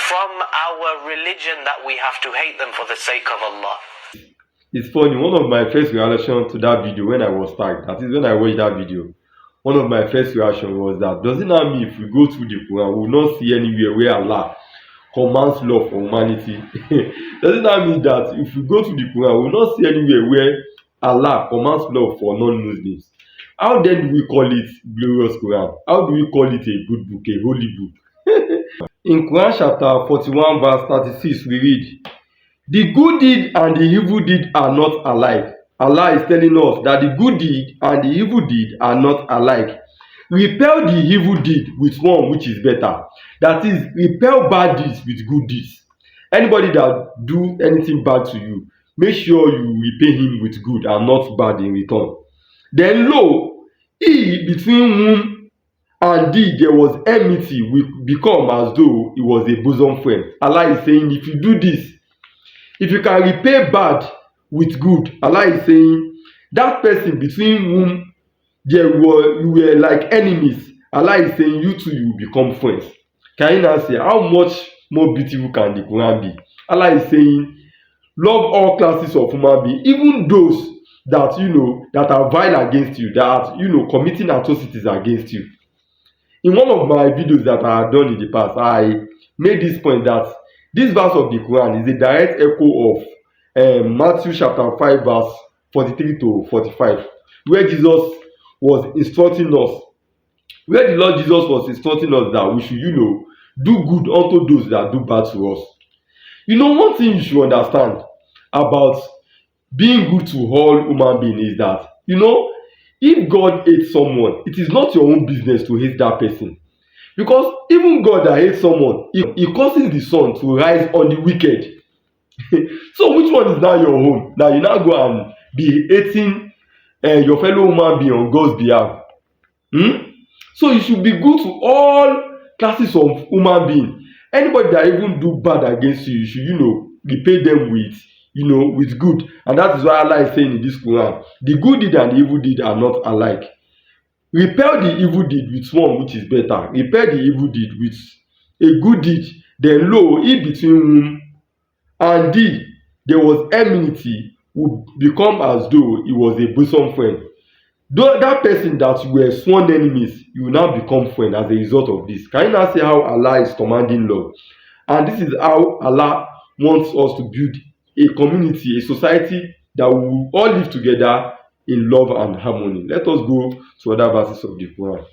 from our religion that we have to hate them for the sake of Allah? It's funny, one of my first reactions to that video when I was tagged, that is when I watched that video, one of my first reactions was that, does it not mean if we go through the Quran, we will not see anywhere where Allah commands love for humanity? Does it not mean that if we go to the Quran, we will not see anywhere where Allah commands love for non-Muslims? How then do we call it glorious Quran? How do we call it a good book, a holy book? In Quran chapter 41 verse 36 we read, the good deed and the evil deed are not alike. Allah is telling us that the good deed and the evil deed are not alike. Repel the evil deed with one which is better. That is, repel bad deeds with good deeds. Anybody that do anything bad to you, make sure you repay him with good and not bad in return. Then lo, he between whom and thee there was enmity will become as though he was a bosom friend. Allah is saying, if you do this, if you can repay bad with good, Allah is saying, that person between whom you were like enemies, Allah is saying, you two you will become friends. Can you now say, how much more beautiful can the Quran be? Allah is saying, love all classes of human beings, even those that that are vile against you, that are committing atrocities against you. In one of my videos that I had done in the past, I made this point that this verse of the Quran is a direct echo of Matthew chapter 5 verse 43 to 45, where Jesus was instructing us, where the Lord Jesus was instructing us that we should, do good unto those that do bad to us. One thing you should understand about being good to all human beings is that, if God hates someone, it is not your own business to hate that person. Because even God that hates someone, he causes the sun to rise on the wicked. So which one is now your own? Now you now go and be hating your fellow human being on God's behalf. So you should be good to all classes of human beings. Anybody that even do bad against you, you should, repay them with good. And that is why Allah is saying in this Quran, the good deed and the evil deed are not alike. Repel the evil deed with one which is better. Repel the evil deed with a good deed. Then lo, if between whom and thee there was enmity, would become as though he was a bosom friend. Though that person that you were sworn enemies, you will now become friend as a result of this. Can you now see how Allah is commanding love? And this is how Allah wants us to build a community, a society that we will all live together in love and harmony. Let us go to other verses of the Quran.